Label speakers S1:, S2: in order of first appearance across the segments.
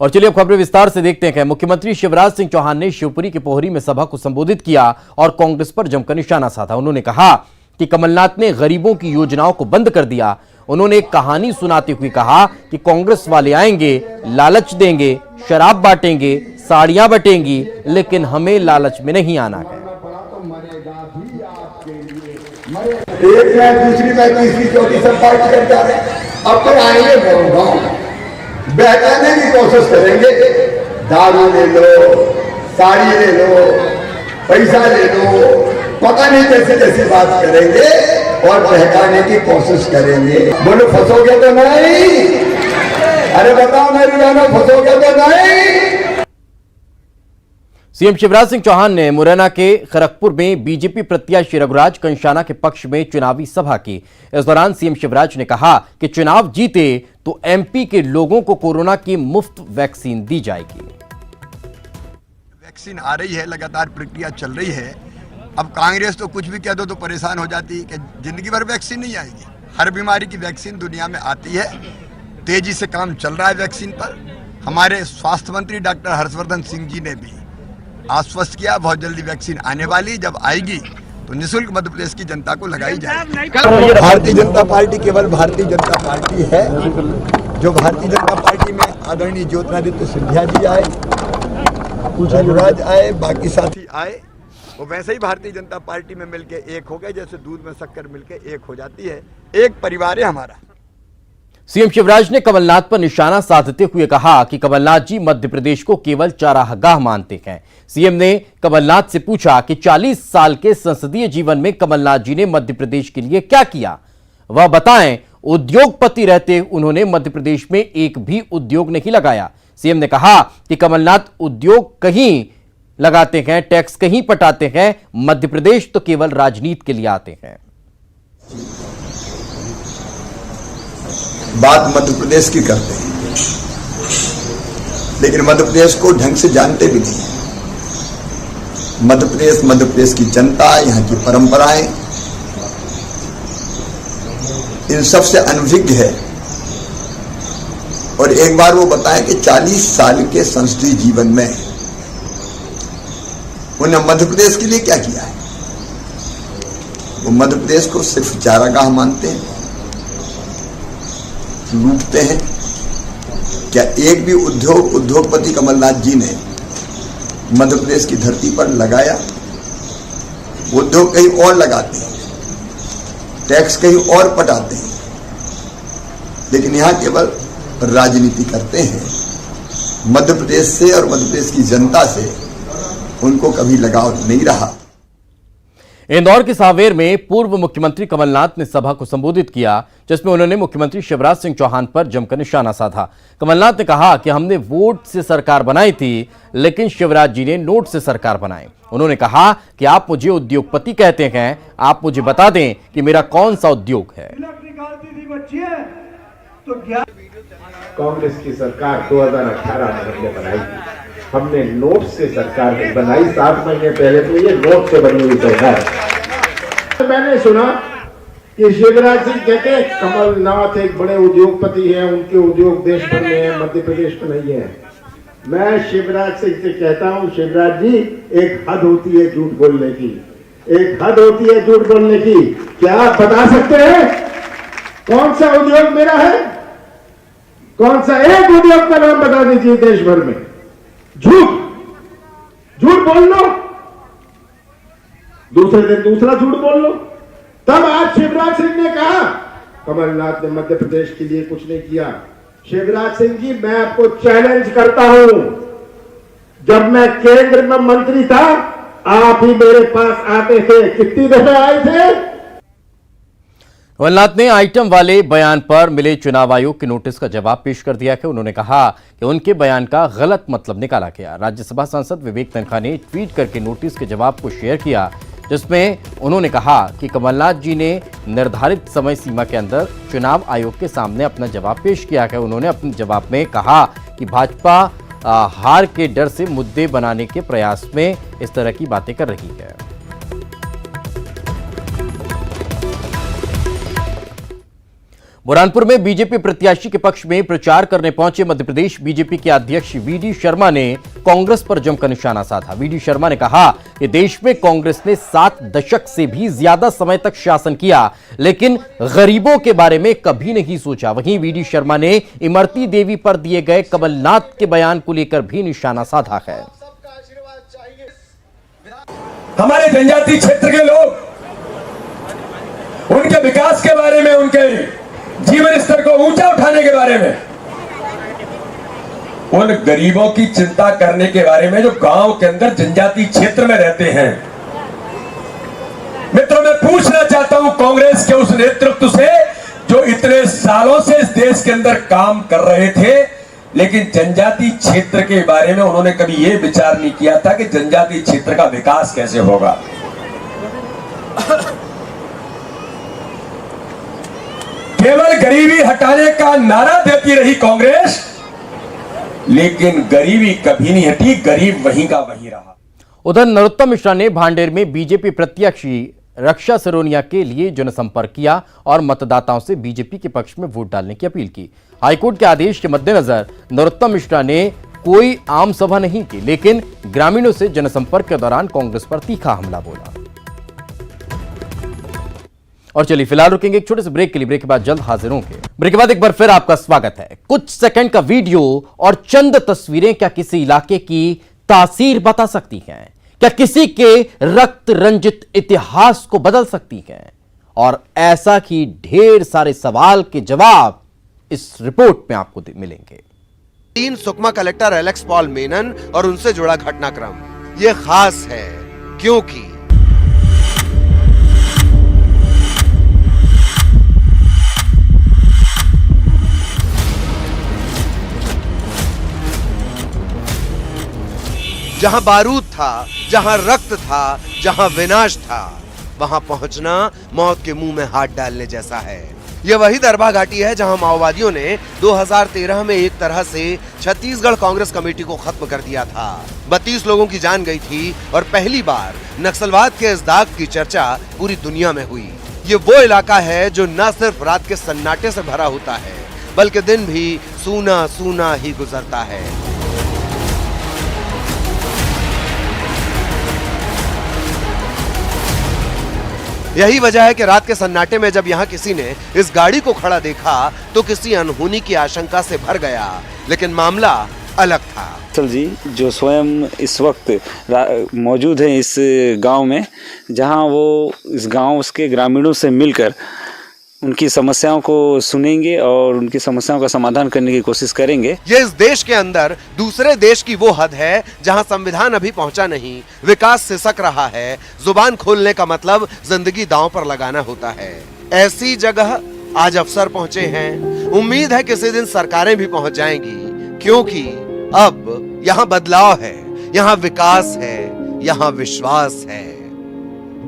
S1: और चलिए अब खबरें विस्तार से देखते हैं। मुख्यमंत्री शिवराज सिंह चौहान ने शिवपुरी के पोहरी में सभा को संबोधित किया और कांग्रेस पर जमकर निशाना साधा। उन्होंने कहा कि कमलनाथ ने गरीबों की योजनाओं को बंद कर दिया। उन्होंने एक कहानी सुनाते हुए कहा कि कांग्रेस वाले आएंगे, लालच देंगे, शराब बांटेंगे, साड़ियां बटेंगी, लेकिन हमें लालच में नहीं आना है।
S2: एक बार दूसरी बार तीसरी चौथी सब पार्टी कर जा रहे हैं। अब तो आएंगे गाँव बहकाने की कोशिश करेंगे। दारू ले लो, साड़ी ले लो, पैसा ले लो, पता नहीं कैसे कैसे बात करेंगे और बहकाने की कोशिश करेंगे। बोलो फंसोगे तो नहीं? अरे बताओ मेरी बहनों, फंसोगे तो नहीं?
S1: सीएम शिवराज सिंह चौहान ने मुरैना के खड़गपुर में बीजेपी प्रत्याशी रघुराज कंषाना के पक्ष में चुनावी सभा की। इस दौरान सीएम शिवराज ने कहा कि चुनाव जीते तो एमपी के लोगों को कोरोना की मुफ्त वैक्सीन दी जाएगी।
S3: वैक्सीन आ रही है, लगातार प्रक्रिया चल रही है। अब कांग्रेस तो कुछ भी कह दो तो परेशान हो जाती है कि जिंदगी भर वैक्सीन नहीं आएगी। हर बीमारी की वैक्सीन दुनिया में आती है। तेजी से काम चल रहा है वैक्सीन पर। हमारे स्वास्थ्य मंत्री डॉक्टर हर्षवर्धन सिंह जी ने भी आश्वस्त किया बहुत जल्दी वैक्सीन आने वाली। जब आएगी तो निःशुल्क मध्य प्रदेश की जनता को लगाई जाएगी। भारतीय जनता पार्टी केवल भारतीय जनता पार्टी है। जो भारतीय जनता पार्टी में आदरणीय ज्योतिरादित्य सिंधिया जी आए, रघुराज आए, बाकी साथी आए, वो वैसे ही भारतीय जनता पार्टी में मिलके एक हो गए, जैसे दूध में शक्कर मिलके एक हो जाती है। एक परिवार है हमारा।
S1: सीएम शिवराज ने कमलनाथ पर निशाना साधते हुए कहा कि कमलनाथ जी मध्य प्रदेश को केवल चारागाह मानते हैं। सीएम ने कमलनाथ से पूछा कि 40 साल के संसदीय जीवन में कमलनाथ जी ने मध्य प्रदेश के लिए क्या किया, वह बताएं। उद्योगपति रहते उन्होंने मध्य प्रदेश में एक भी उद्योग नहीं लगाया। सीएम ने कहा कि कमलनाथ उद्योग कहीं लगाते हैं, टैक्स कहीं पटाते हैं, मध्य प्रदेश तो केवल राजनीति के लिए आते हैं।
S3: बात मध्य प्रदेश की करते हैं, लेकिन मध्य प्रदेश को ढंग से जानते भी नहीं है। मध्य प्रदेश की जनता, यहाँ की परंपराएं, इन सब से अनभिज्ञ है। और एक बार वो बताएं कि 40 साल के संसदीय जीवन में उन्होंने मध्य प्रदेश के लिए क्या किया है। वो मध्य प्रदेश को सिर्फ चारागाह मानते हैं, लूटते हैं। क्या एक भी उद्योगपति कमलनाथ जी ने मध्य प्रदेश की धरती पर लगाया? उद्योग कहीं और लगाते हैं, टैक्स कहीं और पटाते हैं, लेकिन यहां केवल राजनीति करते हैं। मध्य प्रदेश से और मध्य प्रदेश की जनता से उनको कभी लगाव नहीं रहा।
S1: इंदौर के सांवेर में पूर्व मुख्यमंत्री कमलनाथ ने सभा को संबोधित किया, जिसमें उन्होंने मुख्यमंत्री शिवराज सिंह चौहान पर जमकर निशाना साधा। कमलनाथ ने कहा कि हमने वोट से सरकार बनाई थी, लेकिन शिवराज जी ने नोट से सरकार बनाई। उन्होंने कहा कि आप मुझे उद्योगपति कहते हैं, आप मुझे बता दें कि मेरा कौन सा उद्योग है।
S4: कांग्रेस की सरकार 2018 में बनाई थी। हमने नोट से सरकार बनाई। 7 महीने पहले तो ये नोट से बनी हुई सरकार। मैंने सुना कि शिवराज सिंह कहते हैं कमलनाथ एक बड़े उद्योगपति हैं, उनके उद्योग देश भर में है, मध्य प्रदेश में नहीं है। मैं शिवराज सिंह से कहता हूं, शिवराज जी एक हद होती है झूठ बोलने की, एक हद होती है झूठ बोलने की। क्या आप बता सकते हैं कौन सा उद्योग मेरा है? कौन सा एक उद्योग का नाम बता दीजिए देश भर में। झूठ बोल लो, दूसरे दिन दूसरा झूठ बोल लो। तब आज शिवराज सिंह ने कहा कमलनाथ ने मध्य प्रदेश के लिए कुछ नहीं किया। शिवराज सिंह जी, मैं आपको चैलेंज करता हूं, जब मैं केंद्र में मंत्री था आप ही मेरे पास आते थे, कितनी दफे आए थे?
S1: कमलनाथ ने आइटम वाले बयान पर मिले चुनाव आयोग के नोटिस का जवाब पेश कर दिया है। उन्होंने कहा कि उनके बयान का गलत मतलब निकाला गया। राज्यसभा सांसद विवेक तन्खा ने ट्वीट करके नोटिस के जवाब को शेयर किया, जिसमें उन्होंने कहा कि कमलनाथ जी ने निर्धारित समय सीमा के अंदर चुनाव आयोग के सामने अपना जवाब पेश किया है। उन्होंने अपने जवाब में कहा कि भाजपा हार के डर से मुद्दे बनाने के प्रयास में इस तरह की बातें कर रही है। बुरहानपुर में बीजेपी प्रत्याशी के पक्ष में प्रचार करने पहुंचे मध्य प्रदेश बीजेपी के अध्यक्ष वीडी शर्मा ने कांग्रेस पर जमकर निशाना साधा। वीडी शर्मा ने कहा कि देश में कांग्रेस ने 7 दशक से भी ज्यादा समय तक शासन किया, लेकिन गरीबों के बारे में कभी नहीं सोचा। वहीं वीडी शर्मा ने इमरती देवी पर दिए गए कमलनाथ के बयान को लेकर भी निशाना साधा है।
S5: हमारे जनजाति क्षेत्र के लोग, उनके विकास के बारे में, उनके जीवन स्तर को ऊंचा उठाने के बारे में, उन गरीबों की चिंता करने के बारे में जो गांव के अंदर जनजाति क्षेत्र में रहते हैं। मित्रों, मैं पूछना चाहता हूं कांग्रेस के उस नेतृत्व से जो इतने सालों से इस देश के अंदर काम कर रहे थे, लेकिन जनजाति क्षेत्र के बारे में उन्होंने कभी यह विचार नहीं किया था कि जनजाति क्षेत्र का विकास कैसे होगा। केवल गरीबी हटाने का नारा देती रही कांग्रेस, लेकिन गरीबी कभी नहीं हटी, गरीब वहीं का वहीं रहा।
S1: उधर नरोत्तम मिश्रा ने भांडेर में बीजेपी प्रत्याशी रक्षा सरोनिया के लिए जनसंपर्क किया और मतदाताओं से बीजेपी के पक्ष में वोट डालने की अपील की। हाईकोर्ट के आदेश के मद्देनजर नरोत्तम मिश्रा ने कोई आम सभा नहीं की, लेकिन ग्रामीणों से जनसंपर्क के दौरान कांग्रेस पर तीखा हमला बोला। और चलिए फिलहाल रुकेंगे एक छोटे से ब्रेक के लिए। ब्रेक के बाद जल्द हाजिर होंगे। ब्रेक के बाद एक बार फिर आपका स्वागत है। कुछ सेकंड का वीडियो और चंद तस्वीरें क्या किसी इलाके की तासीर बता सकती हैं? क्या किसी के रक्त रंजित इतिहास को बदल सकती हैं? और ऐसा ही ढेर सारे सवाल के जवाब इस रिपोर्ट में आपको मिलेंगे।
S6: 3 Sukma collector Alex Paul Menon और उनसे जुड़ा घटनाक्रम ये खास है क्योंकि जहां बारूद था, जहां रक्त था, जहां विनाश था, वहां पहुंचना मौत के मुंह में हाथ डालने जैसा है। यह वही दरबा घाटी है जहां माओवादियों ने 2013 में एक तरह से छत्तीसगढ़ कांग्रेस कमेटी को खत्म कर दिया था। 32 लोगों की जान गई थी और पहली बार नक्सलवाद के इस दाग की चर्चा पूरी दुनिया में हुई। ये वो इलाका है जो न सिर्फ रात के सन्नाटे से भरा होता है, बल्कि दिन भी सूना सूना ही गुजरता है। यही वजह है कि रात के सन्नाटे में जब यहाँ किसी ने इस गाड़ी को खड़ा देखा तो किसी अनहोनी की आशंका से भर गया, लेकिन मामला अलग था।
S7: सर जी जो स्वयं इस वक्त मौजूद हैं इस गांव में, जहां वो इस गांव उसके ग्रामीणों से मिलकर उनकी समस्याओं को सुनेंगे और उनकी समस्याओं का समाधान करने की कोशिश करेंगे।
S6: ये इस देश के अंदर दूसरे देश की वो हद है जहां संविधान अभी पहुंचा नहीं, विकास सिसक रहा है, जुबान खोलने का मतलब जिंदगी दांव पर लगाना होता है। ऐसी जगह आज अफसर पहुंचे हैं। उम्मीद है किसी दिन सरकारें भी पहुंच जाएंगी, क्योंकि अब यहाँ बदलाव है, यहाँ विकास है, यहाँ विश्वास है।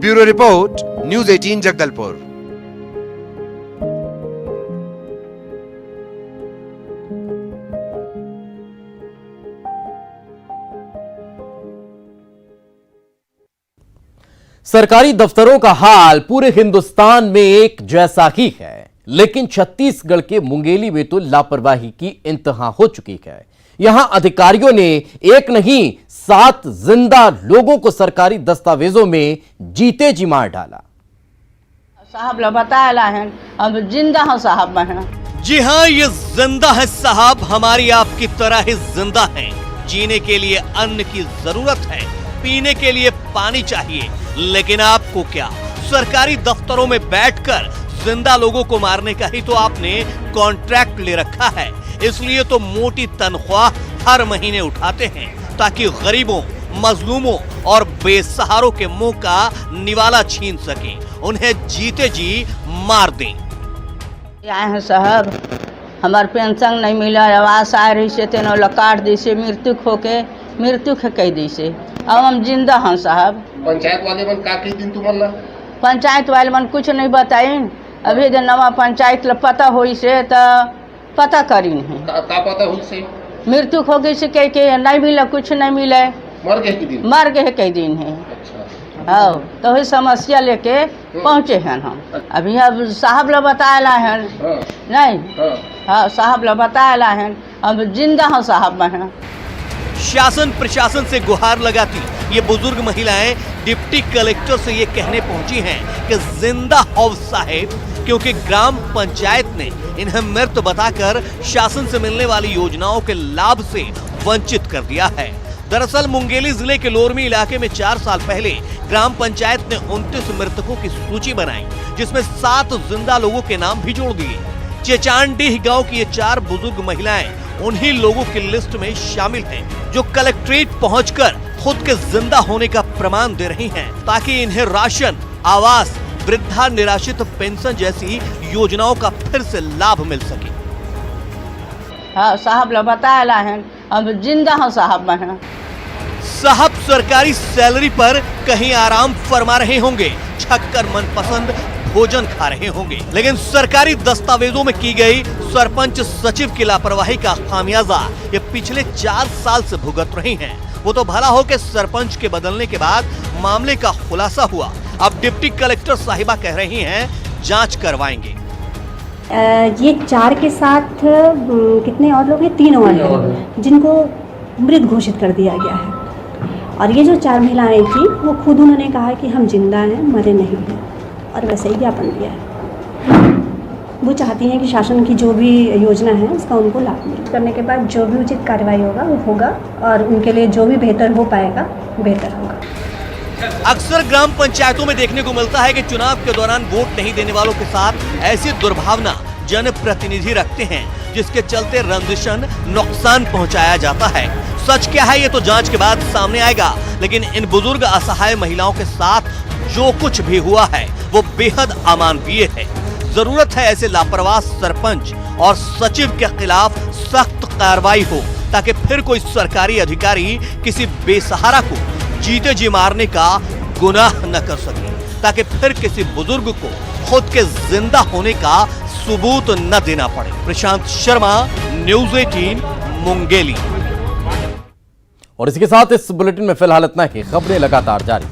S6: Bureau report, news 18 Jagdalpur.
S1: सरकारी दफ्तरों का हाल पूरे हिंदुस्तान में एक जैसा ही है, लेकिन छत्तीसगढ़ के मुंगेली में तो लापरवाही की इंतहा हो चुकी है। यहां अधिकारियों ने एक नहीं 7 जिंदा लोगों को सरकारी दस्तावेजों में जीते जी मार डाला।
S8: साहब ला बताया है, अब जिंदा हो साहब में।
S9: जी हाँ, ये जिंदा है साहब, हमारी आपकी तरह ही जिंदा है। जीने के लिए अन्न की जरूरत है, पीने के लिए पानी चाहिए, लेकिन आपको क्या, सरकारी दफ्तरों में बैठकर जिंदा लोगों को मारने का ही तो आपने कॉन्ट्रैक्ट ले रखा है। इसलिए तो मोटी तनख्वाह हर महीने उठाते हैं ताकि गरीबों, मजलूमों और बेसहारों के मुंह का निवाला छीन सकें, उन्हें जीते जी मार दें।
S8: आए हैं साहब, हमार पेंशन नहीं मिला, आवास आ रही से तेनो काट दी से मृत्यु कह दी से। अब हम जिंदा हैं साहब।
S4: पंचायत वाले मन का की दिन तुम्हारा?
S8: पंचायत वाले मन कुछ नहीं बताइन। अभी जो नवा पंचायत ला पता होई से तो पता करीन है।
S4: का पता हुई से?
S8: मृत्यु हो गई से कह के नहीं मिला, कुछ नहीं मिले,
S4: मर गए की दिन?
S8: मर गए कई दिन है।
S4: अच्छा,
S8: हाँ तो वही समस्या लेके पहुँचे हैं हम। अभी अब साहब लोग बताएला हैं नहीं, हाँ साहब लोग बताएला हैं, अब जिंदा हैं साहब में।
S9: शासन प्रशासन से गुहार लगाती ये बुजुर्ग महिलाएं डिप्टी कलेक्टर से ये कहने पहुंची हैं कि जिंदा हौफ साहेब, क्योंकि ग्राम पंचायत ने इन्हें मृत बताकर शासन से मिलने वाली योजनाओं के लाभ से वंचित कर दिया है। दरअसल मुंगेली जिले के लोरमी इलाके में 4 साल पहले ग्राम पंचायत ने 29 मृतकों की सूची बनाई, जिसमें 7 जिंदा लोगों के नाम भी जोड़ दिए। चेचानडीह गांव की ये 4 बुजुर्ग महिलाएं उन्हीं लोगों की लिस्ट में शामिल हैं, जो कलेक्ट्रेट पहुंचकर खुद के जिंदा होने का प्रमाण दे रही हैं, ताकि इन्हें राशन, आवास, वृद्धा निराश्रित पेंशन जैसी योजनाओं का फिर से लाभ मिल सके।
S8: हाँ साहब लोग बताएला हैं, अब जिंदा हैं साहब में।
S9: साहब सरकारी सैलरी पर कहीं आराम फरमा रहे होंगे, छक्कर मनपसंद भोजन खा रहे होंगे, लेकिन सरकारी दस्तावेजों में की गई सरपंच सचिव की लापरवाही का खामियाजा ये पिछले 4 साल से भुगत रही हैं। वो तो भला हो कि सरपंच के बदलने के बाद मामले का खुलासा हुआ। अब डिप्टी कलेक्टर साहिबा कह रही हैं जांच करवाएंगे।
S10: ये 4 के साथ कितने और लोग हैं? 3 और हैं जिनको मृत घोषित कर दिया गया है। और ये जो 4 महिलाएं थी वो खुद उन्होंने कहा कि हम जिंदा हैं, मरे नहीं हैं, और वैसे ही ज्ञापन दिया है। वो चाहती हैं कि शासन की जो भी योजना है उसका उनको लाभ मिले। करने के बाद जो भी उचित कार्रवाई होगा वो होगा, और उनके लिए जो भी बेहतर हो पाएगा बेहतर होगा।
S9: अक्सर ग्राम पंचायतों में देखने को मिलता है कि चुनाव के दौरान वोट नहीं देने वालों के साथ ऐसी दुर्भावना जनप्रतिनिधि रखते हैं, जिसके चलते रंजिशन नुकसान पहुंचाया जाता है। सच क्या है ये तो जांच के बाद सामने आएगा, लेकिन इन बुजुर्ग असहाय महिलाओं के साथ जो कुछ भी हुआ है वो बेहद अमानवीय है। जरूरत है ऐसे लापरवाह सरपंच और सचिव के खिलाफ सख्त कार्रवाई हो, ताकि फिर कोई सरकारी अधिकारी किसी बेसहारा को जीते जी मारने का गुनाह न कर सके, ताकि फिर किसी बुजुर्ग को खुद के जिंदा होने का सबूत न देना पड़े। प्रशांत शर्मा, न्यूज़ 18 मुंगेली।
S1: और इसके साथ इस बुलेटिन में फिलहाल इतना ही। खबरें लगातार जारी।